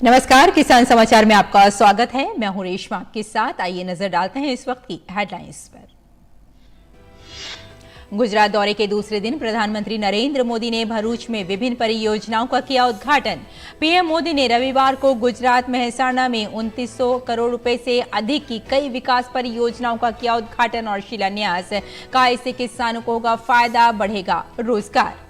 नमस्कार, किसान समाचार में आपका स्वागत है। मैं हूं रेशमा आपके साथ। आइए नजर डालते हैं इस वक्त की हेडलाइंस पर। गुजरात दौरे के दूसरे दिन प्रधानमंत्री नरेंद्र मोदी ने भरूच में विभिन्न परियोजनाओं का किया उद्घाटन। पीएम मोदी ने रविवार को गुजरात मेहसाणा में 2900 करोड़ रुपए से अधिक की कई विकास परियोजनाओं का किया उद्घाटन और शिलान्यास। कहा, इससे किसानों को होगा फायदा, बढ़ेगा रोजगार।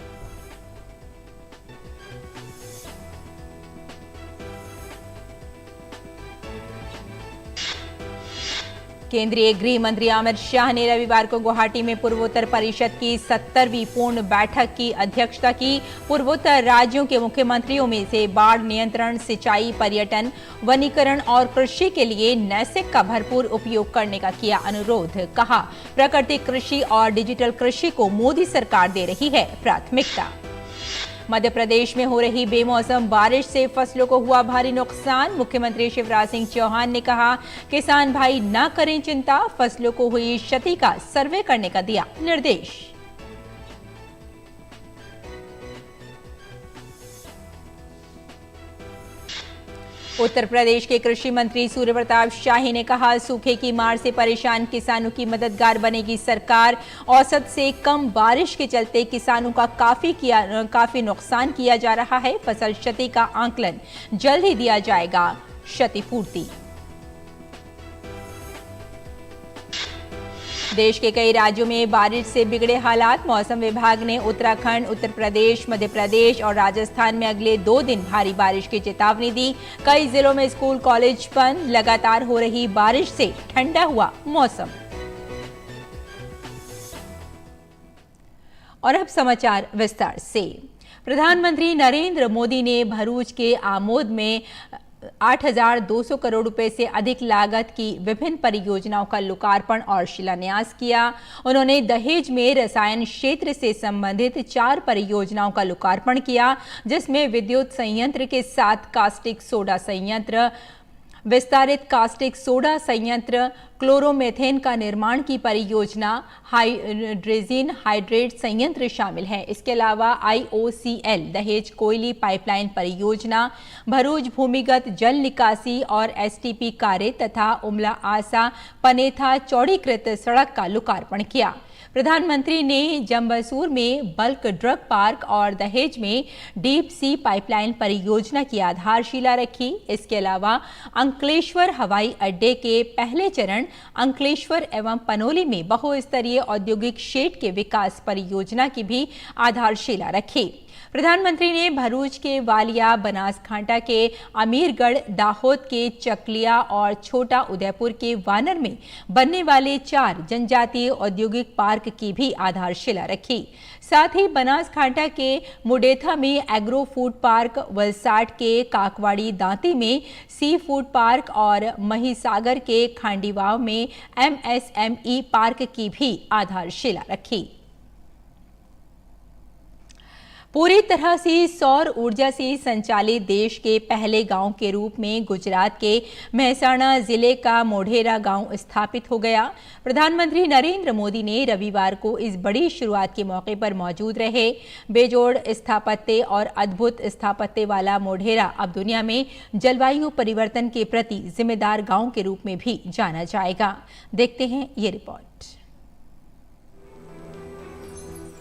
केंद्रीय गृह मंत्री अमित शाह ने रविवार को गुवाहाटी में पूर्वोत्तर परिषद की 70वीं पूर्ण बैठक की अध्यक्षता की। पूर्वोत्तर राज्यों के मुख्यमंत्रियों में से बाढ़ नियंत्रण, सिंचाई, पर्यटन, वनीकरण और कृषि के लिए नैसैक का भरपूर उपयोग करने का किया अनुरोध। कहा, प्राकृतिक कृषि और डिजिटल कृषि को मोदी सरकार दे रही है प्राथमिकता। मध्य प्रदेश में हो रही बेमौसम बारिश से फसलों को हुआ भारी नुकसान। मुख्यमंत्री शिवराज सिंह चौहान ने कहा, किसान भाई न करें चिंता, फसलों को हुई क्षति का सर्वे करने का दिया निर्देश। उत्तर प्रदेश के कृषि मंत्री सूर्य प्रताप शाही ने कहा, सूखे की मार से परेशान किसानों की मददगार बनेगी सरकार। औसत से कम बारिश के चलते किसानों का काफी नुकसान किया जा रहा है। फसल क्षति का आंकलन जल्द ही दिया जाएगा, क्षतिपूर्ति। देश के कई राज्यों में बारिश से बिगड़े हालात। मौसम विभाग ने उत्तराखंड, उत्तर प्रदेश, मध्य प्रदेश और राजस्थान में अगले 2 दिन भारी बारिश की चेतावनी दी। कई जिलों में स्कूल कॉलेज बंद। लगातार हो रही बारिश से ठंडा हुआ मौसम। और अब समाचार विस्तार से। प्रधानमंत्री नरेंद्र मोदी ने भरूच के आमोद में 8,200 करोड़ रुपए से अधिक लागत की विभिन्न परियोजनाओं का लोकार्पण और शिलान्यास किया। उन्होंने दहेज में रसायन क्षेत्र से संबंधित 4 परियोजनाओं का लोकार्पण किया, जिसमें विद्युत संयंत्र के साथ कास्टिक सोडा संयंत्र, विस्तारित कास्टिक सोडा संयंत्र, क्लोरोमेथेन का निर्माण की परियोजना, हाइड्रोजन हाइड्रेट संयंत्र शामिल है। इसके अलावा IOCL दहेज कोयली पाइपलाइन परियोजना, भरूच भूमिगत जल निकासी और STP कार्य तथा उमला आसा पनेथा चौड़ीकृत सड़क का लोकार्पण किया। प्रधानमंत्री ने जंबसूर में बल्क ड्रग पार्क और दहेज में डीप सी पाइपलाइन परियोजना की आधारशिला रखी। इसके अलावा अंकलेश्वर हवाई अड्डे के पहले चरण अंकलेश्वर एवं पनोली में बहुस्तरीय औद्योगिक शेड के विकास परियोजना की भी आधारशिला रखी। प्रधानमंत्री ने भरूच के वालिया, बनासकांठा के अमीरगढ़, दाहोद के चकलिया और छोटा उदयपुर के वानर में बनने वाले 4 जनजातीय औद्योगिक पार्क की भी आधारशिला रखी। साथ ही बनासकांठा के मुडेथा में एग्रो फूड पार्क, वलसाड के काकवाड़ी दांती में सी फूड पार्क और महिसागर के खांडीवाव में MSME पार्क की भी आधारशिला रखी। पूरी तरह से सौर ऊर्जा से संचालित देश के पहले गांव के रूप में गुजरात के मेहसाणा जिले का मोढेरा गांव स्थापित हो गया। प्रधानमंत्री नरेंद्र मोदी ने रविवार को इस बड़ी शुरुआत के मौके पर मौजूद रहे। बेजोड़ स्थापत्य और अद्भुत स्थापत्य वाला मोढेरा अब दुनिया में जलवायु परिवर्तन के प्रति जिम्मेदार गांव के रूप में भी जाना जाएगा। देखते हैं ये रिपोर्ट।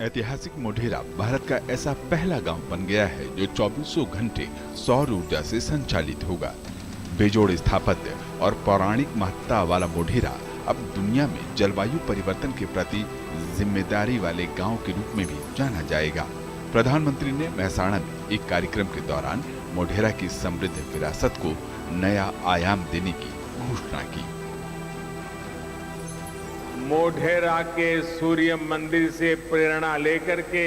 ऐतिहासिक मोढेरा भारत का ऐसा पहला गांव बन गया है जो 2400 घंटे सौर ऊर्जा से संचालित होगा। बेजोड़ स्थापत्य और पौराणिक महत्ता वाला मोढेरा अब दुनिया में जलवायु परिवर्तन के प्रति जिम्मेदारी वाले गांव के रूप में भी जाना जाएगा। प्रधानमंत्री ने मेहसाणा में एक कार्यक्रम के दौरान मोढेरा की समृद्ध विरासत को नया आयाम देने की घोषणा की। मोढेरा के सूर्य मंदिर से प्रेरणा लेकर के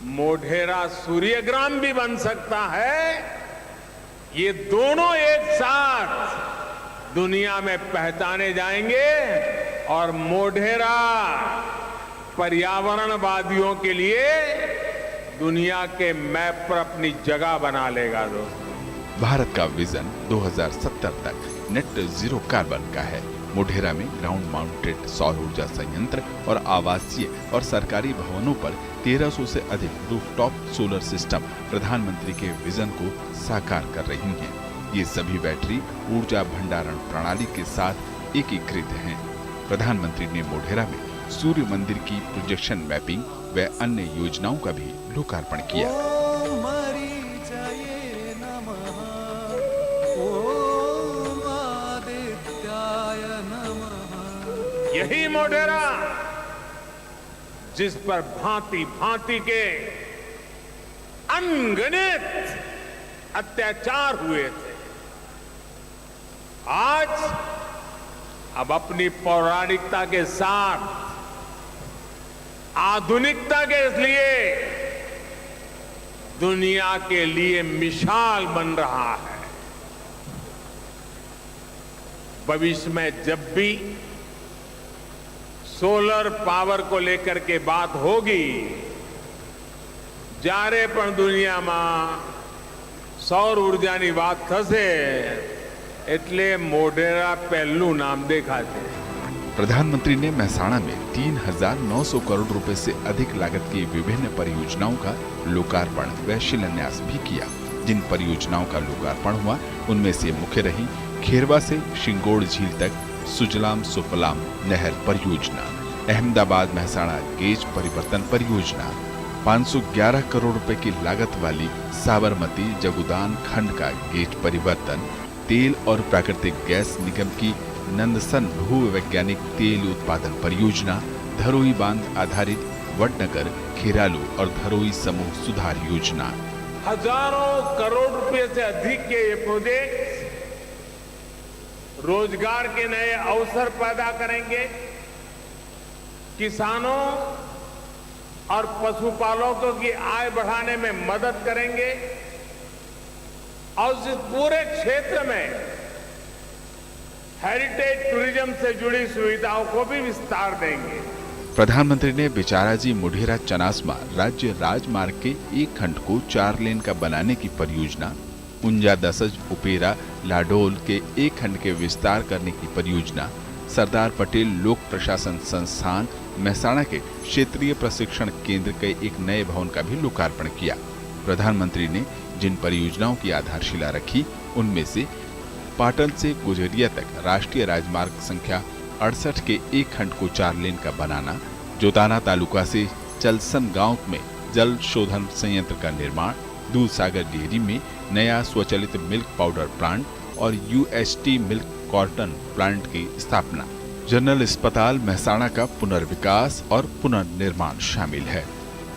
मोढेरा सूर्यग्राम भी बन सकता है। ये दोनों एक साथ दुनिया में पहचाने जाएंगे और मोढेरा पर्यावरणवादियों के लिए दुनिया के मैप पर अपनी जगह बना लेगा। दोस्तों, भारत का विजन 2070 तक नेट जीरो कार्बन का है। मोढेरा में ग्राउंड माउंटेड सौर ऊर्जा संयंत्र और आवासीय और सरकारी भवनों पर 1300 से अधिक रूफटॉप सोलर सिस्टम प्रधानमंत्री के विजन को साकार कर रही हैं। ये सभी बैटरी ऊर्जा भंडारण प्रणाली के साथ एकीकृत हैं। प्रधानमंत्री ने मोढेरा में सूर्य मंदिर की प्रोजेक्शन मैपिंग व अन्य योजनाओं का भी लोकार्पण किया। यही मोढेरा जिस पर भांति भांति के अनगिनत अत्याचार हुए थे, आज अब अपनी पौराणिकता के साथ आधुनिकता के लिए दुनिया के लिए मिसाल बन रहा है। भविष्य में जब भी सोलर पावर को लेकर के बात होगी, જ્યારે પણ દુનિયામાં સૌર ઉર્જાની વાત થશે એટલે મોઢેરા પહેલું નામ દેખાશે। प्रधानमंत्री ने मेहसाणा में 3,900 करोड़ रुपए से अधिक लागत की विभिन्न परियोजनाओं का लोकार्पण व शिलान्यास भी किया। जिन परियोजनाओं का लोकार्पण हुआ उनमें से मुख्य रही खेरवा से शिंगोड़ झील तक सुजलाम सुफलाम नहर परियोजना, अहमदाबाद मेहसाणा गेज परिवर्तन परियोजना, 511 करोड़ रुपए की लागत वाली साबरमती जगुदान खंड का गेज परिवर्तन, तेल और प्राकृतिक गैस निगम की नंदसन भू वैज्ञानिक तेल उत्पादन परियोजना, धरोई बांध आधारित वडनगर खेरालू और धरोई समूह सुधार योजना। हजारों करोड़ रुपए से अधिक के ये प्रोजेक्ट रोजगार के नए अवसर पैदा करेंगे, किसानों और पशुपालकों की आय बढ़ाने में मदद करेंगे और इस पूरे क्षेत्र में हेरिटेज टूरिज्म से जुड़ी सुविधाओं को भी विस्तार देंगे। प्रधानमंत्री ने बिचाराजी मोढेरा चनासमा राज्य राजमार्ग के एक खंड को 4 लेन का बनाने की परियोजना, उंजा दसज उपेरा लाडोल के एक खंड के विस्तार करने की परियोजना, सरदार पटेल लोक प्रशासन संस्थान मेहसाणा के क्षेत्रीय प्रशिक्षण केंद्र के एक नए भवन का भी लोकार्पण किया। प्रधानमंत्री ने जिन परियोजनाओं की आधारशिला रखी उनमें से पाटन से गुजरिया तक राष्ट्रीय राजमार्ग संख्या 68 के एक खंड को 4 लेन का बनाना, जोताना तालुका से चलसन गांव में जल शोधन संयंत्र का निर्माण, दूध सागर डेयरी में नया स्वचालित मिल्क पाउडर प्लांट और यूएसटी मिल्क कॉटन प्लांट की स्थापना, जनरल अस्पताल मेहसाणा का पुनर्विकास और पुनर्निर्माण शामिल है।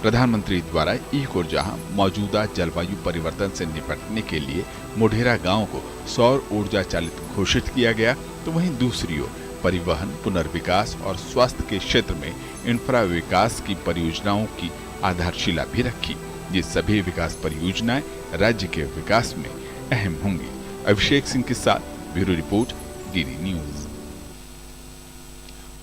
प्रधानमंत्री द्वारा एक ओर जहां मौजूदा जलवायु परिवर्तन से निपटने के लिए मोढेरा गांव को सौर ऊर्जा चालित घोषित किया गया, तो वहीं दूसरी ओर परिवहन, पुनर्विकास और स्वास्थ्य के क्षेत्र में इंफ्रा विकास की परियोजनाओं की आधारशिला भी रखी। ये सभी विकास परियोजनाएं राज्य के विकास में अहम होंगी। अभिषेक सिंह के साथ ब्यूरो रिपोर्ट, डीडी न्यूज।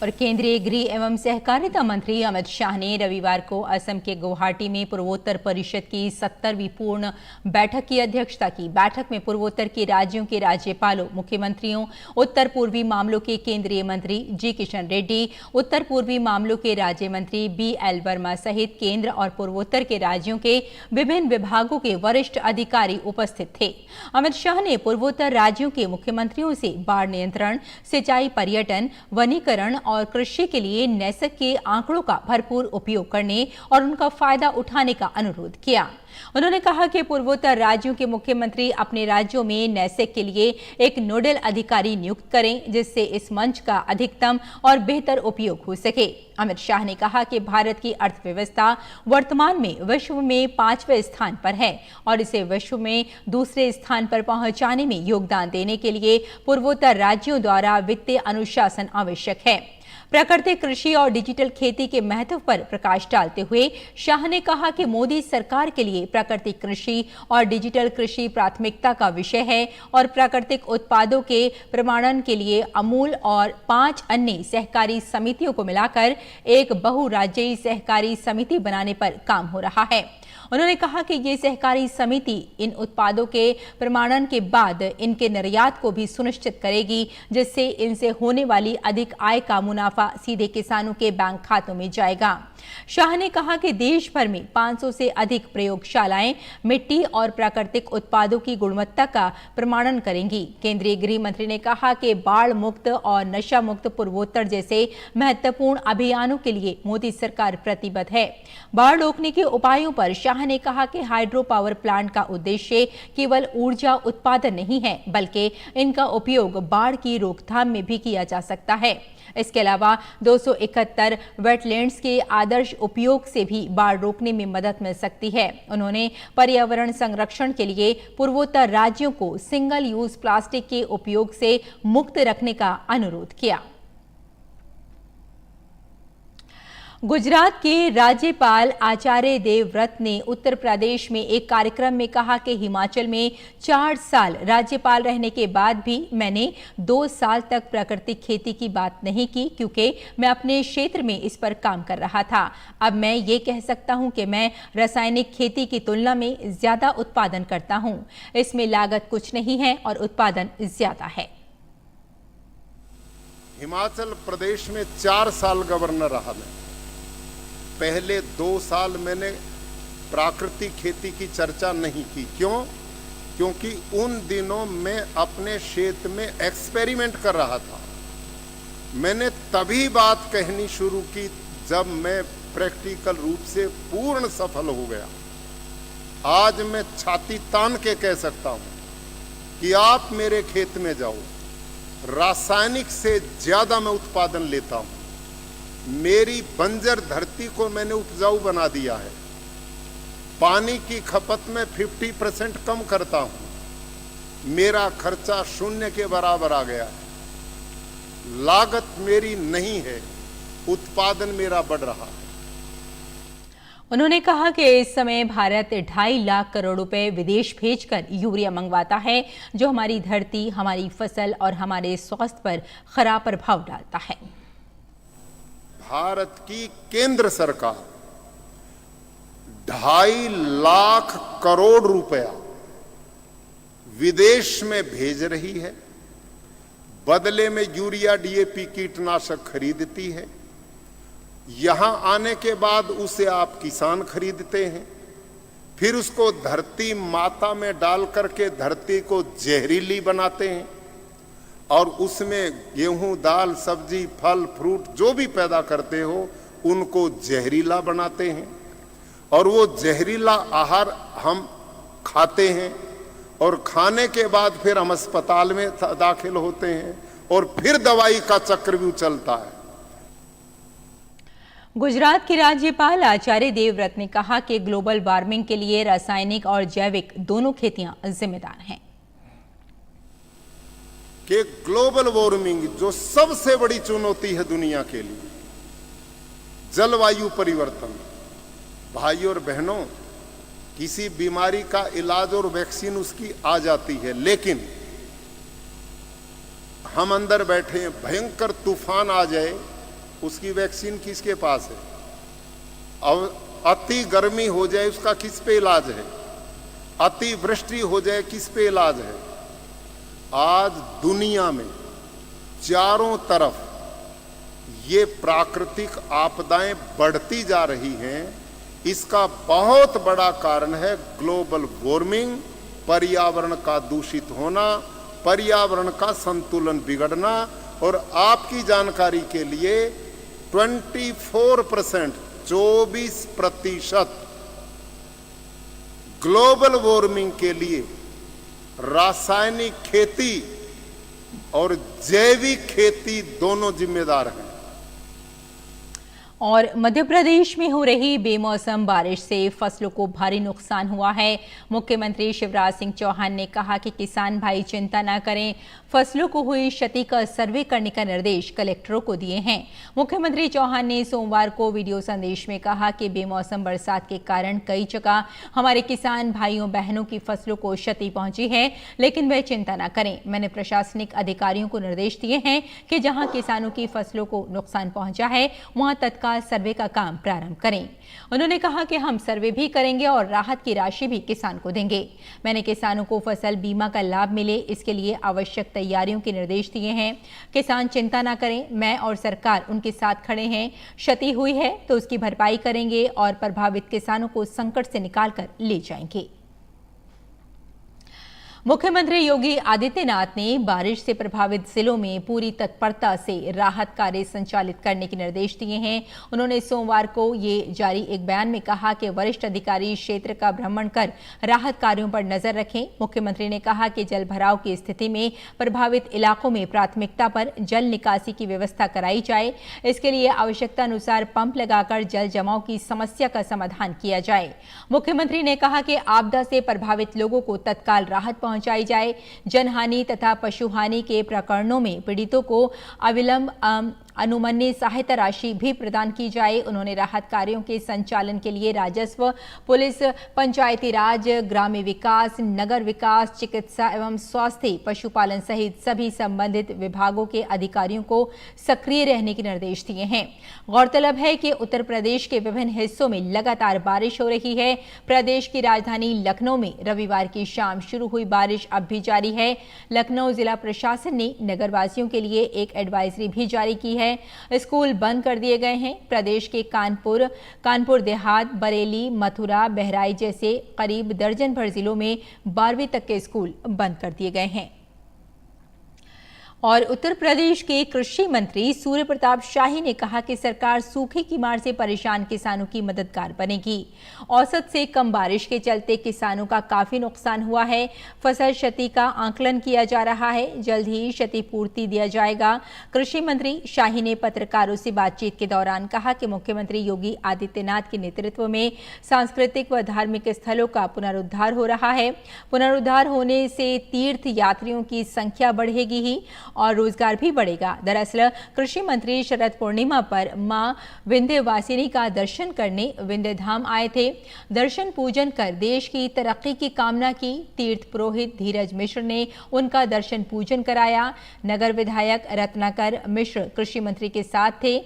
और केंद्रीय गृह एवं सहकारिता मंत्री अमित शाह ने रविवार को असम के गुवाहाटी में पूर्वोत्तर परिषद की 70वीं पूर्ण बैठक की अध्यक्षता की। बैठक में पूर्वोत्तर के राज्यों के राज्यपालों, मुख्यमंत्रियों, उत्तर पूर्वी मामलों के केंद्रीय मंत्री जी किशन रेड्डी, उत्तर पूर्वी मामलों के राज्य मंत्री BL वर्मा सहित केंद्र और पूर्वोत्तर के राज्यों के विभिन्न विभागों के वरिष्ठ अधिकारी उपस्थित थे। अमित शाह ने पूर्वोत्तर राज्यों के मुख्यमंत्रियों से बाढ़ नियंत्रण, सिंचाई, पर्यटन, वनीकरण और कृषि के लिए नैसैक के आंकड़ों का भरपूर उपयोग करने और उनका फायदा उठाने का अनुरोध किया। उन्होंने कहा कि पूर्वोत्तर राज्यों के मुख्यमंत्री अपने राज्यों में नैसैक के लिए एक नोडल अधिकारी नियुक्त करें, जिससे इस मंच का अधिकतम और बेहतर उपयोग हो सके। अमित शाह ने कहा कि भारत की अर्थव्यवस्था वर्तमान में विश्व में 5वें स्थान पर है और इसे विश्व में दूसरे स्थान पर पहुंचाने में योगदान देने के लिए पूर्वोत्तर राज्यों द्वारा वित्तीय अनुशासन आवश्यक है। प्राकृतिक कृषि और डिजिटल खेती के महत्व पर प्रकाश डालते हुए शाह ने कहा कि मोदी सरकार के लिए प्राकृतिक कृषि और डिजिटल कृषि प्राथमिकता का विषय है और प्राकृतिक उत्पादों के प्रमाणन के लिए अमूल और 5 अन्य सहकारी समितियों को मिलाकर एक बहुराज्यीय सहकारी समिति बनाने पर काम हो रहा है। उन्होंने कहा कि ये सहकारी समिति इन उत्पादों के प्रमाणन के बाद इनके निर्यात को भी सुनिश्चित करेगी, जिससे इनसे होने वाली अधिक आय का मुनाफा सीधे किसानों के बैंक खातों में जाएगा। शाह ने कहा कि देश भर में 500 से अधिक प्रयोगशालाएं मिट्टी और प्राकृतिक उत्पादों की गुणवत्ता का प्रमाणन करेंगी। केंद्रीय गृह मंत्री ने कहा कि बाढ़ मुक्त और नशा मुक्त पूर्वोत्तर जैसे महत्वपूर्ण अभियानों के लिए मोदी सरकार प्रतिबद्ध है। बाढ़ रोकने के उपायों पर शाह ने कहा कि हाइड्रो पावर प्लांट का उद्देश्य केवल ऊर्जा उत्पादन नहीं है, बल्कि इनका उपयोग बाढ़ की रोकथाम में भी किया जा सकता है। इसके अलावा 271 वेटलैंड्स के आदर्श उपयोग से भी बाढ़ रोकने में मदद मिल सकती है। उन्होंने पर्यावरण संरक्षण के लिए पूर्वोत्तर राज्यों को सिंगल यूज प्लास्टिक के उपयोग से मुक्त रखने का अनुरोध किया। गुजरात के राज्यपाल आचार्य देवव्रत ने उत्तर प्रदेश में एक कार्यक्रम में कहा कि हिमाचल में 4 साल राज्यपाल रहने के बाद भी मैंने 2 साल तक प्राकृतिक खेती की बात नहीं की, क्योंकि मैं अपने क्षेत्र में इस पर काम कर रहा था। अब मैं ये कह सकता हूं कि मैं रासायनिक खेती की तुलना में ज्यादा उत्पादन करता हूं। इसमें लागत कुछ नहीं है और उत्पादन ज्यादा है। हिमाचल प्रदेश में 4 साल गवर्नर रहा मैं। पहले 2 साल मैंने प्राकृतिक खेती की चर्चा नहीं की। क्यों? क्योंकि उन दिनों मैं अपने क्षेत्र में एक्सपेरिमेंट कर रहा था। मैंने तभी बात कहनी शुरू की जब मैं प्रैक्टिकल रूप से पूर्ण सफल हो गया। आज मैं छाती तान के कह सकता हूं कि आप मेरे खेत में जाओ, रासायनिक से ज्यादा मैं उत्पादन लेता हूं। मेरी बंजर धरती को मैंने उपजाऊ बना दिया है। पानी की खपत में 50% कम करता हूं। मेरा खर्चा 0 के बराबर आ गया है। लागत मेरी नहीं है, उत्पादन मेरा बढ़ रहा है। उन्होंने कहा कि इस समय भारत 2.5 लाख करोड़ रुपए विदेश भेजकर यूरिया मंगवाता है, जो हमारी धरती, हमारी फसल और हमारे स्वास्थ्य पर खराब प्रभाव डालता है। भारत की केंद्र सरकार 2.5 लाख करोड़ रुपया विदेश में भेज रही है। बदले में यूरिया, डीएपी, कीटनाशक खरीदती है। यहां आने के बाद उसे आप किसान खरीदते हैं, फिर उसको धरती माता में डाल करके धरती को जहरीली बनाते हैं और उसमें गेहूं, दाल, सब्जी, फल, फ्रूट जो भी पैदा करते हो उनको जहरीला बनाते हैं और वो जहरीला आहार हम खाते हैं और खाने के बाद फिर हम अस्पताल में दाखिल होते हैं और फिर दवाई का चक्रव्यूह चलता है। गुजरात के राज्यपाल आचार्य देवव्रत ने कहा कि ग्लोबल वार्मिंग के लिए रासायनिक और जैविक दोनों खेतियां जिम्मेदार हैं। कि ग्लोबल वार्मिंग जो सबसे बड़ी चुनौती है दुनिया के लिए, जलवायु परिवर्तन। भाइयों और बहनों, किसी बीमारी का इलाज और वैक्सीन उसकी आ जाती है, लेकिन हम अंदर बैठे हैं, भयंकर तूफान आ जाए, उसकी वैक्सीन किसके पास है? अब अति गर्मी हो जाए, उसका किस पे इलाज है? अति वृष्टि हो जाए, किस पे इलाज है? आज दुनिया में चारों तरफ ये प्राकृतिक आपदाएं बढ़ती जा रही हैं। इसका बहुत बड़ा कारण है ग्लोबल वार्मिंग, पर्यावरण का दूषित होना, पर्यावरण का संतुलन बिगड़ना। और आपकी जानकारी के लिए 24% ग्लोबल वार्मिंग के लिए रासायनिक खेती और जैविक खेती दोनों जिम्मेदार हैं। और मध्य प्रदेश में हो रही बेमौसम बारिश से फसलों को भारी नुकसान हुआ है। मुख्यमंत्री शिवराज सिंह चौहान ने कहा कि किसान भाई चिंता न करें, फसलों को हुई क्षति का सर्वे करने का निर्देश कलेक्टरों को दिए हैं। मुख्यमंत्री चौहान ने सोमवार को वीडियो संदेश में कहा कि बेमौसम बरसात के कारण कई जगह हमारे किसान भाइयों बहनों की फसलों को क्षति पहुंची है, लेकिन वे चिंता न करें। मैंने प्रशासनिक अधिकारियों को निर्देश दिए हैं कि जहां किसानों की फसलों को नुकसान पहुंचा है, वहां तत्काल सर्वे का काम प्रारंभ करें। उन्होंने कहा कि हम सर्वे भी करेंगे और राहत की राशि भी किसान को देंगे। मैंने किसानों को फसल बीमा का लाभ मिले, इसके लिए आवश्यक तैयारियों के निर्देश दिए हैं। किसान चिंता न करें, मैं और सरकार उनके साथ खड़े हैं। क्षति हुई है तो उसकी भरपाई करेंगे और प्रभावित किसानों को संकट से निकालकर ले जाएंगे। मुख्यमंत्री योगी आदित्यनाथ ने बारिश से प्रभावित जिलों में पूरी तत्परता से राहत कार्य संचालित करने के निर्देश दिए हैं। उन्होंने सोमवार को ये जारी एक बयान में कहा कि वरिष्ठ अधिकारी क्षेत्र का भ्रमण कर राहत कार्यों पर नजर रखें। मुख्यमंत्री ने कहा कि जल भराव की स्थिति में प्रभावित इलाकों में प्राथमिकता पर जल निकासी की व्यवस्था कराई जाए। इसके लिए आवश्यकता अनुसार पंप लगाकर जल जमाव की समस्या का समाधान किया जाए। मुख्यमंत्री ने कहा कि आपदा से प्रभावित लोगों को तत्काल राहत पहुंचाई जाए। जनहानि तथा पशुहानि के प्रकरणों में पीड़ितों को अविलंब अनुमन्य सहायता राशि भी प्रदान की जाए। उन्होंने राहत कार्यों के संचालन के लिए राजस्व, पुलिस, पंचायती राज, ग्राम्य विकास, नगर विकास, चिकित्सा एवं स्वास्थ्य, पशुपालन सहित सभी संबंधित विभागों के अधिकारियों को सक्रिय रहने के निर्देश दिए हैं। गौरतलब है कि उत्तर प्रदेश के विभिन्न हिस्सों में लगातार बारिश हो रही है। प्रदेश की राजधानी लखनऊ में रविवार की शाम शुरू हुई बारिश अब भी जारी है। लखनऊ जिला प्रशासन ने नगरवासियों के लिए एक एडवाइजरी भी जारी की है। स्कूल बंद कर दिए गए हैं। प्रदेश के कानपुर देहात, बरेली, मथुरा, बहराइच जैसे करीब दर्जन भर जिलों में 12वीं तक के स्कूल बंद कर दिए गए हैं। और उत्तर प्रदेश के कृषि मंत्री सूर्य प्रताप शाही ने कहा कि सरकार सूखे की मार से परेशान किसानों की मददगार बनेगी। औसत से कम बारिश के चलते किसानों का काफी नुकसान हुआ है। फसल क्षति का आकलन किया जा रहा है। जल्द ही क्षतिपूर्ति दिया जाएगा। कृषि मंत्री शाही ने पत्रकारों से बातचीत के दौरान कहा कि मुख्यमंत्री योगी आदित्यनाथ के नेतृत्व में सांस्कृतिक व धार्मिक स्थलों का पुनरुद्धार हो रहा है। पुनरुद्धार होने से तीर्थ यात्रियों की संख्या बढ़ेगी ही और रोजगार भी बढ़ेगा। दरअसल कृषि मंत्री शरद पूर्णिमा पर मां विंध्यवासिनी का दर्शन करने विंध्य धाम आए थे। दर्शन पूजन कर देश की तरक्की की कामना की। तीर्थ पुरोहित धीरज मिश्र ने उनका दर्शन पूजन कराया। नगर विधायक रत्नाकर मिश्र कृषि मंत्री के साथ थे।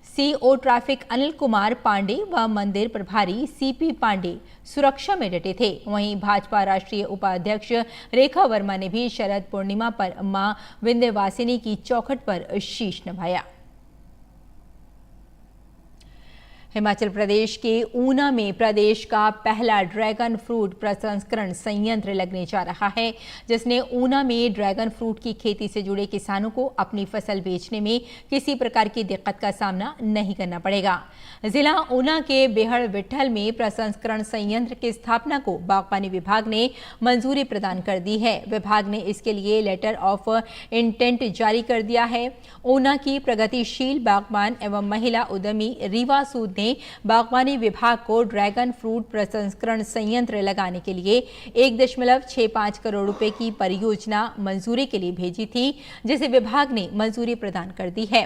सीओ ट्रैफिक अनिल कुमार पांडे व मंदिर प्रभारी सीपी पांडे सुरक्षा में डटे थे। वहीं भाजपा राष्ट्रीय उपाध्यक्ष रेखा वर्मा ने भी शरद पूर्णिमा पर मां विंध्यवासिनी की चौखट पर शीश नवाया। हिमाचल प्रदेश के ऊना में प्रदेश का पहला ड्रैगन फ्रूट प्रसंस्करण संयंत्र लगने जा रहा है, जिसने ऊना में ड्रैगन फ्रूट की खेती से जुड़े किसानों को अपनी फसल बेचने में किसी प्रकार की दिक्कत का सामना नहीं करना पड़ेगा। जिला ऊना के बेहड़ विट्ठल में प्रसंस्करण संयंत्र की स्थापना को बागवानी विभाग ने मंजूरी प्रदान कर दी है। विभाग ने इसके लिए लेटर ऑफ इंटेंट जारी कर दिया है। ऊना की प्रगतिशील बागवान एवं महिला उद्यमी रीवा सूद ने बागवानी विभाग को ड्रैगन फ्रूट प्रसंस्करण संयंत्र लगाने के लिए 1.65 करोड़ रुपए की परियोजना मंजूरी के लिए भेजी थी, जिसे विभाग ने मंजूरी प्रदान कर दी है।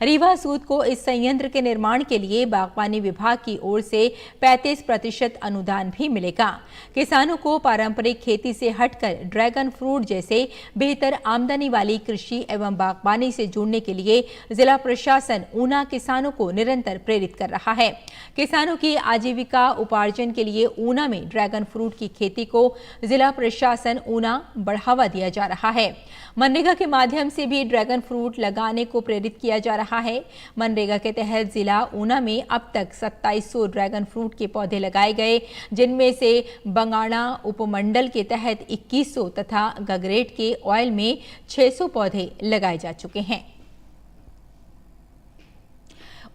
रीवा सूद को इस संयंत्र के निर्माण के लिए बागवानी विभाग की ओर से 35% अनुदान भी मिलेगा। किसानों को पारंपरिक खेती से हटकर ड्रैगन फ्रूट जैसे बेहतर आमदनी वाली कृषि एवं बागवानी से जुड़ने के लिए जिला प्रशासन ऊना किसानों को निरंतर प्रेरित कर रहा है। किसानों की आजीविका उपार्जन के लिए ऊना में ड्रैगन फ्रूट की खेती को जिला प्रशासन ऊना बढ़ावा दिया जा रहा है। मनरेगा के माध्यम से भी ड्रैगन फ्रूट लगाने को प्रेरित किया जा रहा है। मनरेगा के तहत जिला ऊना में अब तक 2700 ड्रैगन फ्रूट के पौधे लगाए गए, जिनमें से बंगाणा उपमंडल के तहत 2100 तथा गगरेट के ऑयल में 600 पौधे लगाए जा चुके हैं।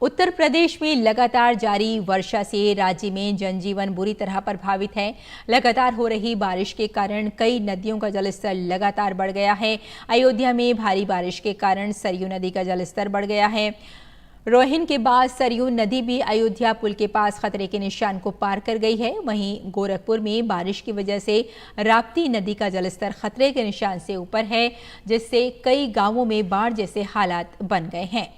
उत्तर प्रदेश में लगातार जारी वर्षा से राज्य में जनजीवन बुरी तरह प्रभावित है। लगातार हो रही बारिश के कारण कई नदियों का जलस्तर लगातार बढ़ गया है। अयोध्या में भारी बारिश के कारण सरयू नदी का जलस्तर बढ़ गया है। रोहिन के बाद सरयू नदी भी अयोध्या पुल के पास खतरे के निशान को पार कर गई है। वहीं गोरखपुर में बारिश की वजह से राप्ती नदी का जलस्तर खतरे के निशान से ऊपर है, जिससे कई गांवों में बाढ़ जैसे हालात बन गए हैं।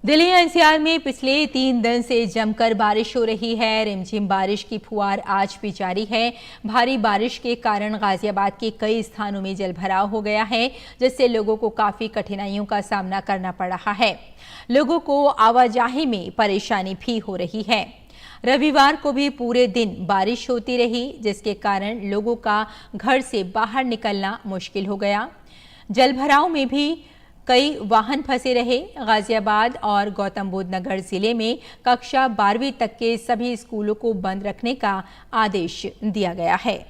दिल्ली एनसीआर में पिछले 3 दिन से जमकर बारिश हो रही है। रिमझिम बारिश की फुहार आज भी जारी है। भारी बारिश के कारण गाजियाबाद के कई स्थानों में जलभराव हो गया है, जिससे लोगों को काफी कठिनाइयों का सामना करना पड़ रहा है। लोगों को आवाजाही में परेशानी भी हो रही है। रविवार को भी पूरे दिन बारिश होती रही, जिसके कारण लोगों का घर से बाहर निकलना मुश्किल हो गया। जलभराव में भी कई वाहन फंसे रहे। गाजियाबाद और गौतम बुद्ध नगर जिले में कक्षा 12वीं तक के सभी स्कूलों को बंद रखने का आदेश दिया गया है।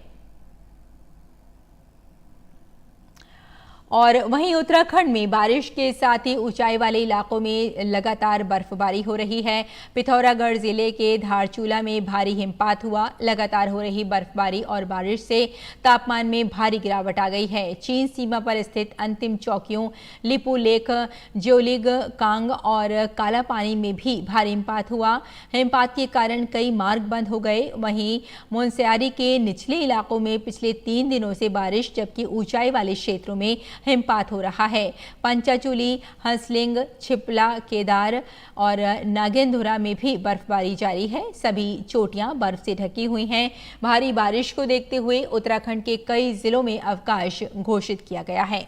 और वहीं उत्तराखंड में बारिश के साथ ही ऊंचाई वाले इलाकों में लगातार बर्फबारी हो रही है। पिथौरागढ़ जिले के धारचूला में भारी हिमपात हुआ। लगातार हो रही बर्फबारी और बारिश से तापमान में भारी गिरावट आ गई है। चीन सीमा पर स्थित अंतिम चौकियों लिपू लेक, ज्योलिग, कांग और कालापानी में भी भारी हिमपात हुआ। हिमपात के कारण कई मार्ग बंद हो गए। वहीं मुनस्यारी के निचले इलाकों में पिछले 3 दिनों से बारिश, जबकि ऊंचाई वाले क्षेत्रों में हिमपात हो रहा है। पंचाचूली, हंसलिंग, छिपला, केदार और नागेंधुरा में भी बर्फबारी जारी है। सभी चोटियां बर्फ से ढकी हुई हैं। भारी बारिश को देखते हुए उत्तराखंड के कई जिलों में अवकाश घोषित किया गया है।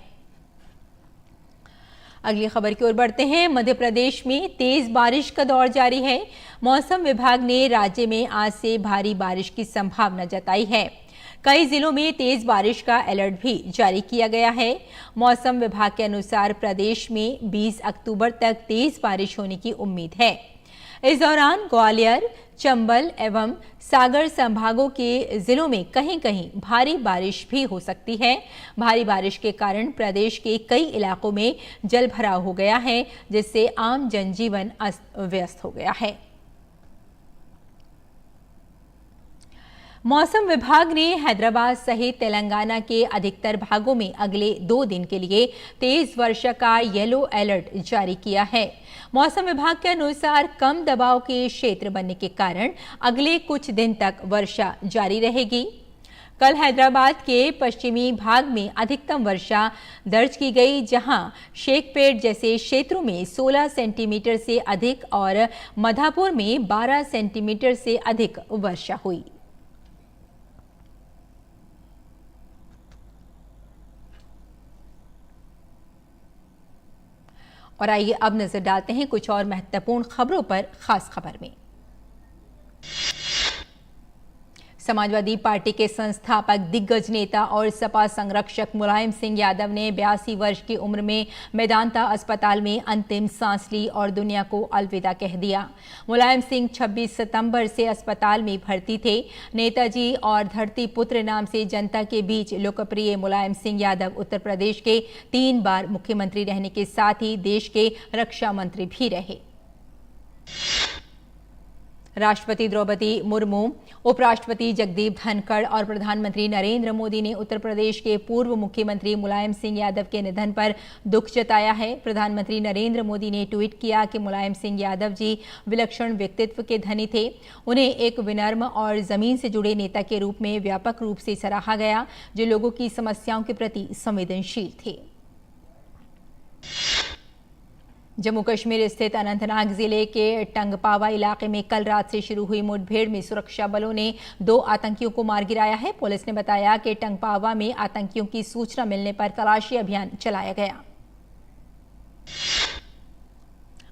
अगली खबर की ओर बढ़ते हैं। मध्य प्रदेश में तेज बारिश का दौर जारी है। मौसम विभाग ने राज्य में आज से भारी बारिश की संभावना जताई है। कई जिलों में तेज बारिश का अलर्ट भी जारी किया गया है। मौसम विभाग के अनुसार प्रदेश में 20 अक्टूबर तक तेज बारिश होने की उम्मीद है। इस दौरान ग्वालियर, चंबल एवं सागर संभागों के जिलों में कहीं कहीं भारी बारिश भी हो सकती है। भारी बारिश के कारण प्रदेश के कई इलाकों में जलभराव हो गया है, जिससे आम जनजीवन अस्त व्यस्त हो गया है। मौसम विभाग ने हैदराबाद सहित तेलंगाना के अधिकतर भागों में अगले 2 दिन के लिए तेज वर्षा का येलो अलर्ट जारी किया है। मौसम विभाग के अनुसार कम दबाव के क्षेत्र बनने के कारण अगले कुछ दिन तक वर्षा जारी रहेगी। कल हैदराबाद के पश्चिमी भाग में अधिकतम वर्षा दर्ज की गई, जहां शेखपेट जैसे क्षेत्रों में 16 सेंटीमीटर से अधिक और मधापुर में 12 सेंटीमीटर से अधिक वर्षा हुई। और आइए अब नजर डालते हैं कुछ और महत्वपूर्ण खबरों पर। खास खबर में समाजवादी पार्टी के संस्थापक, दिग्गज नेता और सपा संरक्षक मुलायम सिंह यादव ने 82 वर्ष की उम्र में मेदांता अस्पताल में अंतिम सांस ली और दुनिया को अलविदा कह दिया। मुलायम सिंह 26 सितंबर से अस्पताल में भर्ती थे। नेताजी और धरती पुत्र नाम से जनता के बीच लोकप्रिय मुलायम सिंह यादव उत्तर प्रदेश के 3 बार मुख्यमंत्री रहने के साथ ही देश के रक्षा मंत्री भी रहे। राष्ट्रपति द्रौपदी मुर्मू, उपराष्ट्रपति जगदीप धनखड़ और प्रधानमंत्री नरेंद्र मोदी ने उत्तर प्रदेश के पूर्व मुख्यमंत्री मुलायम सिंह यादव के निधन पर दुख जताया है। प्रधानमंत्री नरेंद्र मोदी ने ट्वीट किया कि मुलायम सिंह यादव जी विलक्षण व्यक्तित्व के धनी थे। उन्हें एक विनम्र और जमीन से जुड़े नेता के रूप में व्यापक रूप से सराहा गया, जो लोगों की समस्याओं के प्रति संवेदनशील थे। जम्मू कश्मीर स्थित अनंतनाग जिले के टंगपावा इलाके में कल रात से शुरू हुई मुठभेड़ में सुरक्षा बलों ने 2 आतंकियों को मार गिराया है। पुलिस ने बताया कि टंगपावा में आतंकियों की सूचना मिलने पर तलाशी अभियान चलाया गया।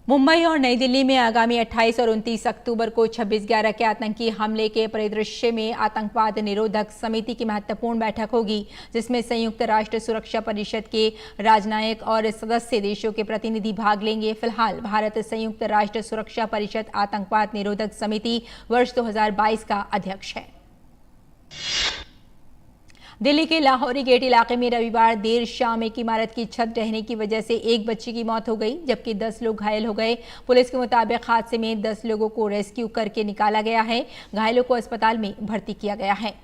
मुंबई और नई दिल्ली में आगामी 28 और 29 अक्टूबर को 26/11 के आतंकी हमले के परिदृश्य में आतंकवाद निरोधक समिति की महत्वपूर्ण बैठक होगी, जिसमें संयुक्त राष्ट्र सुरक्षा परिषद के राजनयिक और सदस्य देशों के प्रतिनिधि भाग लेंगे। फिलहाल भारत संयुक्त राष्ट्र सुरक्षा परिषद आतंकवाद निरोधक समिति वर्ष 2022 का अध्यक्ष है। दिल्ली के लाहौरी गेट इलाके में रविवार देर शाम एक इमारत की छत ढहने की वजह से एक बच्चे की मौत हो गई, जबकि 10 लोग घायल हो गए। पुलिस के मुताबिक हादसे में 10 लोगों को रेस्क्यू करके निकाला गया है। घायलों को अस्पताल में भर्ती किया गया है।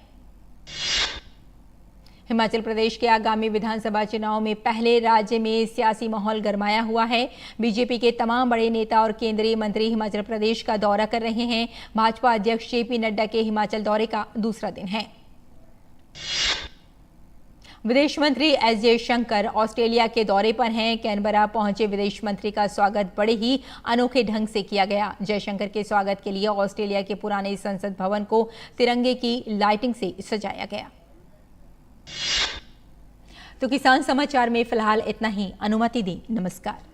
हिमाचल प्रदेश के आगामी विधानसभा चुनाव में पहले राज्य में सियासी माहौल गरमाया हुआ है। बीजेपी के तमाम बड़े नेता और केंद्रीय मंत्री हिमाचल प्रदेश का दौरा कर रहे हैं। भाजपा अध्यक्ष जेपी नड्डा के हिमाचल दौरे का दूसरा दिन है। विदेश मंत्री एस जयशंकर ऑस्ट्रेलिया के दौरे पर हैं। कैनबरा पहुंचे विदेश मंत्री का स्वागत बड़े ही अनोखे ढंग से किया गया। जयशंकर के स्वागत के लिए ऑस्ट्रेलिया के पुराने संसद भवन को तिरंगे की लाइटिंग से सजाया गया। तो किसान समाचार में फिलहाल इतना ही। अनुमति दी, नमस्कार।